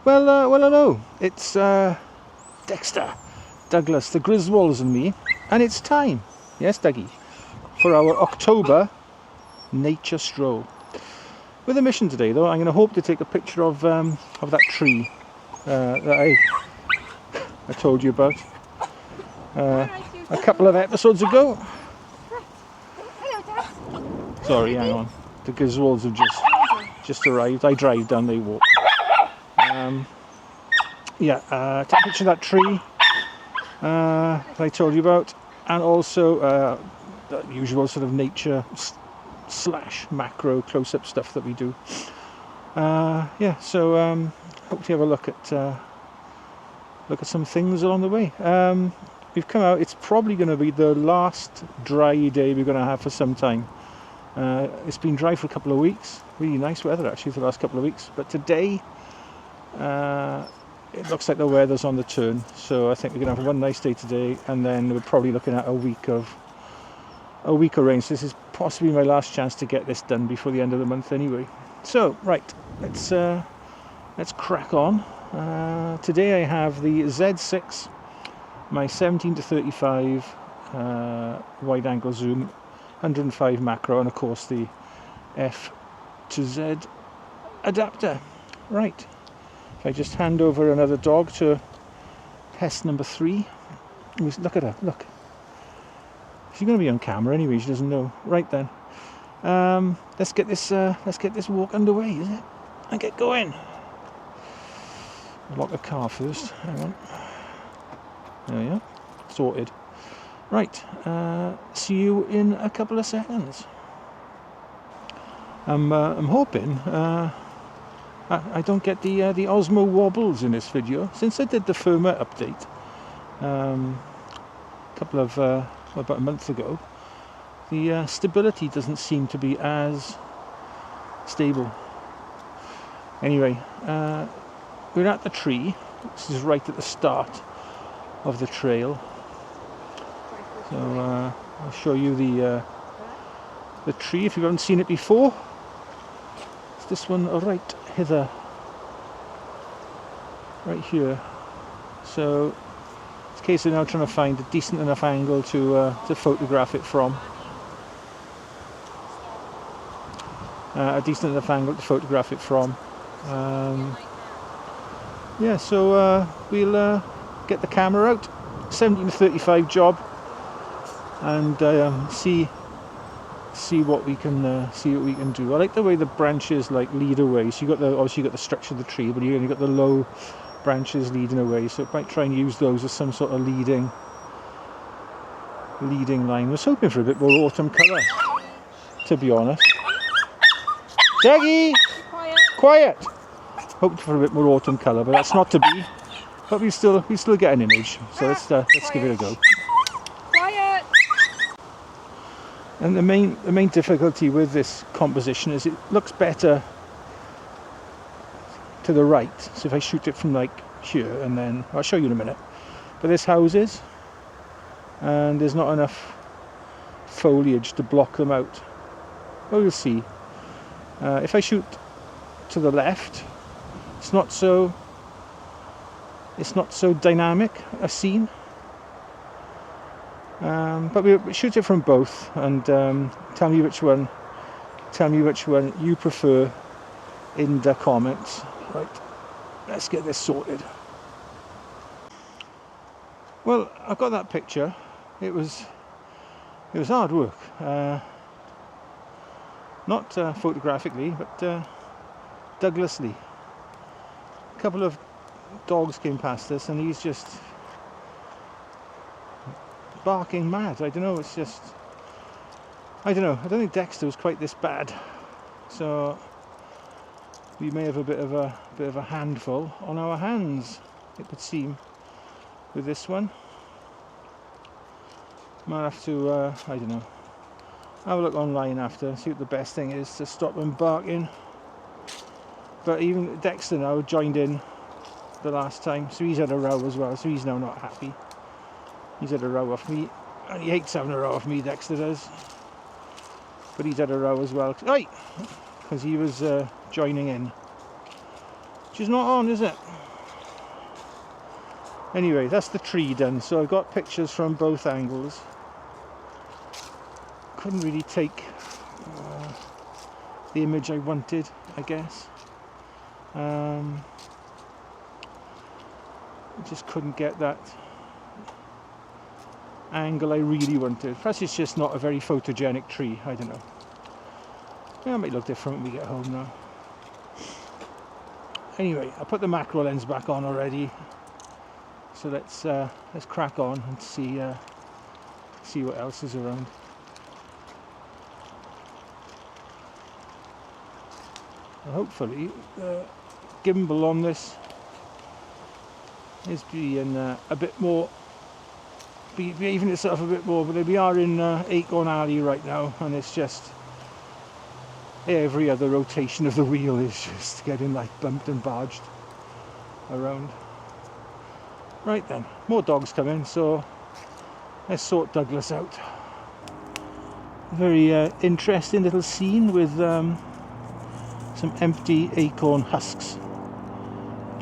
Well, hello. It's Dexter, Douglas, the Griswolds and me, and it's time, yes, Dougie, for our October nature stroll. With a mission today, though, I'm going to hope to take a picture of that tree that I told you about a couple of episodes ago. Sorry, hang on. The Griswolds have just arrived. I drive down, they walk. Take a picture of that tree that I told you about, and also the usual sort of nature / macro close-up stuff that we do. So hopefully have a look at some things along the way. We've come out. It's probably going to be the last dry day we're going to have for some time. It's been dry for a couple of weeks. Really nice weather actually for the last couple of weeks. But today, it looks like the weather's on the turn. So I think we're going to have one nice day today, and then we're probably looking at a week of rain. So this is possibly my last chance to get this done before the end of the month, anyway. So right, let's crack on. Today I have the Z6, my 17-35 wide-angle zoom, 105 macro, and of course the F to Z adapter. Right, if I just hand over another dog to pest number 3. Look at her, look. She's going to be on camera anyway, she doesn't know. Right then, let's get this walk underway, is it? And get going. Lock the car first, hang on. There we are, sorted. Right, see you in a couple of seconds. I'm hoping I don't get the Osmo wobbles in this video. Since I did the firmware update about a month ago, the stability doesn't seem to be as stable. Anyway, we're at the tree. This is right at the start of the trail. So I'll show you the tree if you haven't seen it before. It's this one right hither, right here. So it's a case of now trying to find a decent enough angle to photograph it from. So we'll get the camera out, 17-35 job, and see what we can do. I like the way the branches lead away. So obviously you got the structure of the tree, but you only got the low branches leading away. So I might try and use those as some sort of leading line. I was hoping for a bit more autumn colour, to be honest. Daggy, quiet. Hoped for a bit more autumn colour, but that's not to be. But we still get an image. So let's give it a go. And the main difficulty with this composition is it looks better to the right. So if I shoot it from here, and then I'll show you in a minute. But there's houses, and there's not enough foliage to block them out. Well, you'll see. If I shoot to the left, it's not so dynamic a scene. But we shoot it from both, and tell me which one you prefer in the comments. Right, let's get this sorted. Well, I've got that picture. It was hard work, not photographically, but Douglasly. A couple of dogs came past us, and he's just barking mad. I don't know. I don't think Dexter was quite this bad. So we may have a bit of a handful on our hands, it would seem, with this one. Might have to I don't know, have a look online after, see what the best thing is to stop them barking. But even Dexter now joined in the last time, so he's had a row as well, so he's now not happy. He's had a row off me, and he hates having a row off me, Dexter does. But he's had a row as well, because he was joining in. She's not on, is it? Anyway, that's the tree done. So I've got pictures from both angles. Couldn't really take the image I wanted, I guess. I just couldn't get that angle I really wanted. Perhaps it's just not a very photogenic tree, I don't know. Yeah, it might look different when we get home now. Anyway, I put the macro lens back on already, so let's crack on and see what else is around. Hopefully the gimbal on this is being a bit more, behaving itself a bit more, but we are in Acorn Alley right now, and it's just every other rotation of the wheel is just getting like bumped and barged around. Right then, more dogs come in, so let's sort Douglas out. Very interesting little scene with some empty acorn husks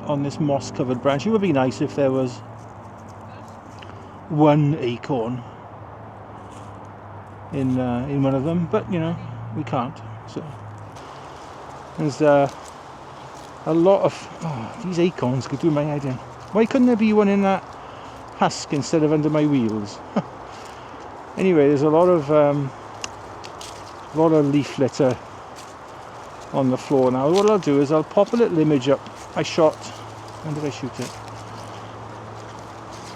on this moss covered branch. It would be nice if there was one acorn in one of them, but you know, we can't. So there's a lot of these acorns could do my head in. Why couldn't there be one in that husk instead of under my wheels? Anyway, there's a lot of leaf litter on the floor now. What I'll do is I'll pop a little image up. I shot, when did I shoot it?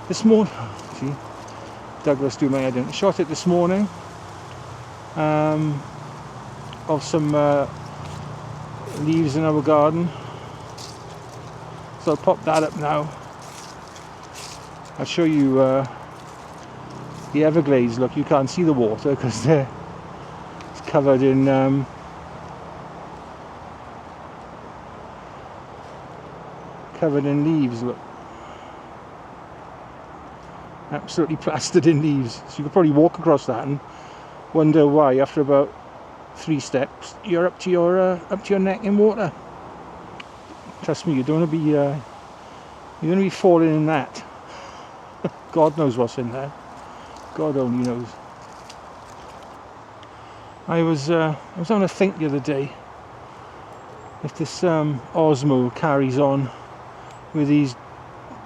This morning. See, Douglas do my head in. I shot it this morning of some leaves in our garden. So I'll pop that up now. I'll show you the Everglades. Look, you can't see the water because it's covered in leaves. Look, absolutely plastered in leaves. So you could probably walk across that and wonder why after about 3 steps you're up to your neck in water. Trust me, you don't want to be you're going to be falling in that. God knows what's in there. God only knows. I was having a think the other day, if this Osmo carries on with these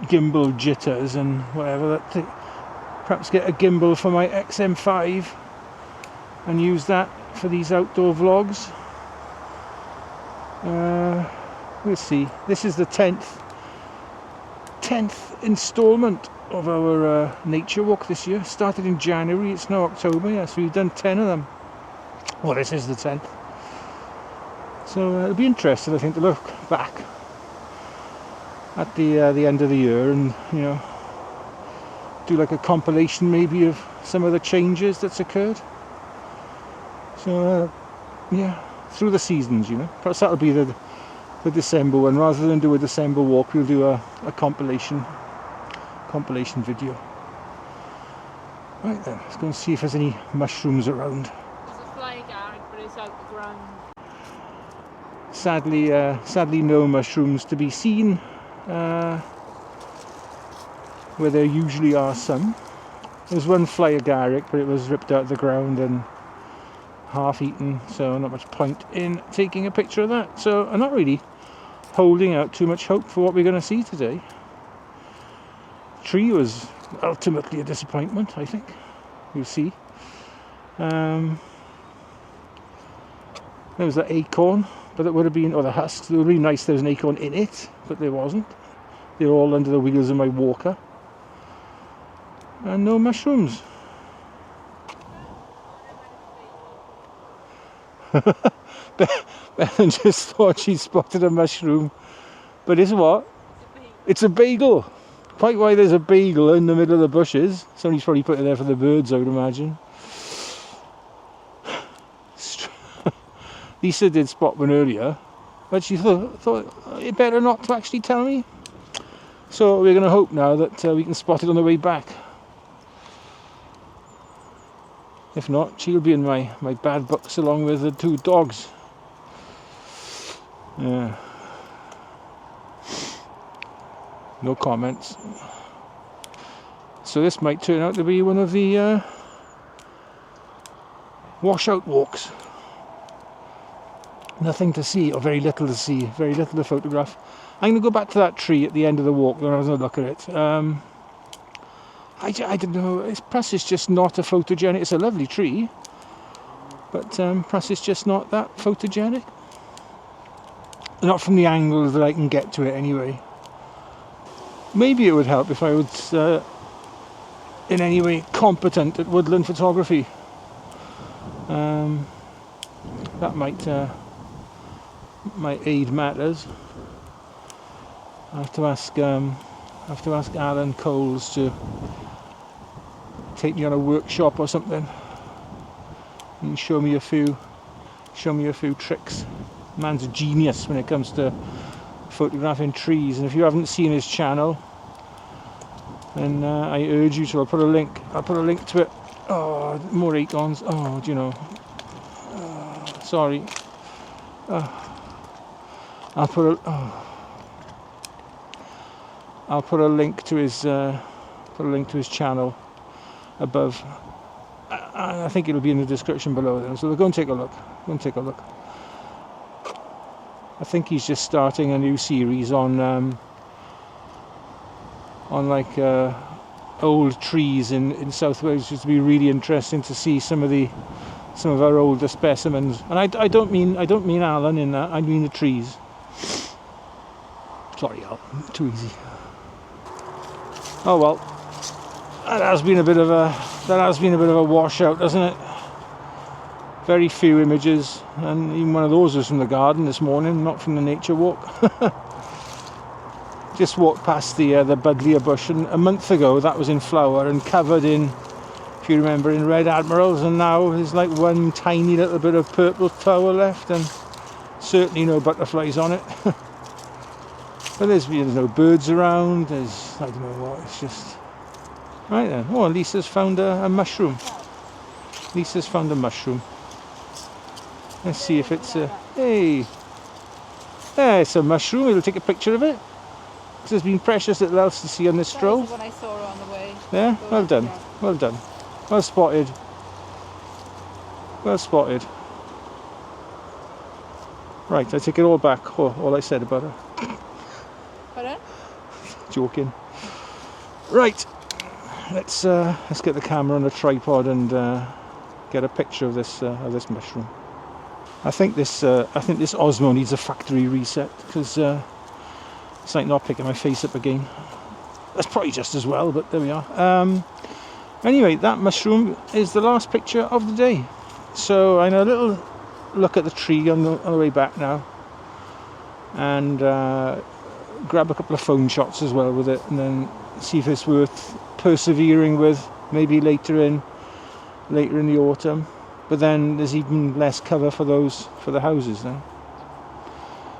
gimbal jitters and whatever, that perhaps get a gimbal for my XM5 and use that for these outdoor vlogs. We'll see. This is the 10th installment of our nature walk this year. Started in January, it's now October, yeah, so we've done 10 of them. Well, this is the 10th. So it'll be interesting, I think, to look back at the end of the year and, you know, do like a compilation maybe of some of the changes that's occurred. So yeah, through the seasons, you know. Perhaps that'll be the December one. Rather than do a December walk, we'll do a compilation video. Right then, let's go and see if there's any mushrooms around. There's a fly agaric, but it's out the ground. Sadly no mushrooms to be seen where there usually are some. There's one fly agaric, but it was ripped out of the ground and half eaten, so not much point in taking a picture of that. So I'm not really holding out too much hope for what we're going to see today. The tree was ultimately a disappointment, I think. We'll see. There was that acorn, but it would have been, or the husks, it would have been nice if there was an acorn in it, but there wasn't. They're all under the wheels of my walker. And no mushrooms. Beth just thought she spotted a mushroom, but it's what? It's a bagel. Quite why there's a bagel in the middle of the bushes. Somebody's probably put it there for the birds, I would imagine. Lisa did spot one earlier, but she thought it better not to actually tell me. So we're going to hope now that we can spot it on the way back. If not, she'll be in my bad books along with the 2 dogs. Yeah. No comments. So this might turn out to be one of the washout walks. Nothing to see, or very little to see, very little to photograph. I'm going to go back to that tree at the end of the walk when I was going to look at it. I don't know, perhaps it's just not a photogenic, it's a lovely tree, but perhaps it's just not that photogenic. Not from the angle that I can get to it anyway. Maybe it would help if I was in any way competent at woodland photography. That might aid matters. I have to ask Alan Coles to take me on a workshop or something and show me a few tricks. Man's a genius when it comes to photographing trees, and if you haven't seen his channel, then I urge you to. I'll put a link to it. Oh, more acorns. Oh, do you know? Sorry. I'll put a link to his channel above. I think it'll be in the description below then. So go and take a look. I think he's just starting a new series on like old trees in South Wales, which would be really interesting to see some of our older specimens. And I don't mean Alan in that. I mean the trees. Sorry, Al, too easy. Oh well, that has been a bit of a washout, hasn't it? Very few images, and even one of those was from the garden this morning, not from the nature walk. Just walked past the buddleia bush, and a month ago that was in flower and covered in, if you remember, in red admirals, and now there's like one tiny little bit of purple flower left, and certainly no butterflies on it. But there's no birds around. There's, I don't know what. It's just right then. Oh, Lisa's found a mushroom. Let's see if it's a... Hey! Yeah, it's a mushroom. We'll take a picture of it. There's been precious little else to see on this stroll. That was the one I saw on the way. Yeah? Well done. Well done. Well spotted. Well spotted. Right, I take it all back. All I said about her. Pardon? Joking. Right. Let's get the camera on a tripod and get a picture of this mushroom. I think this Osmo needs a factory reset, because it's like not picking my face up again. That's probably just as well, but there we are. Anyway, that mushroom is the last picture of the day. So I'm a little look at the tree on the way back now, and grab a couple of phone shots as well with it, and then see if it's worth persevering with, maybe later in the autumn. But then there's even less cover for the houses now.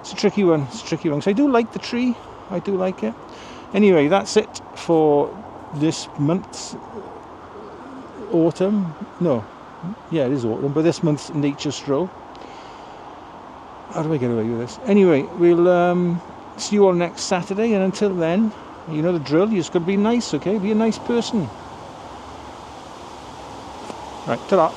It's a tricky one. So I do like the tree. I do like it. Anyway, that's it for this month's autumn. No, yeah, it is autumn, but this month's nature stroll. How do I get away with this? Anyway, we'll see you all next Saturday, and until then, you know the drill. You just got to be nice, okay? Be a nice person. Right, ta-da.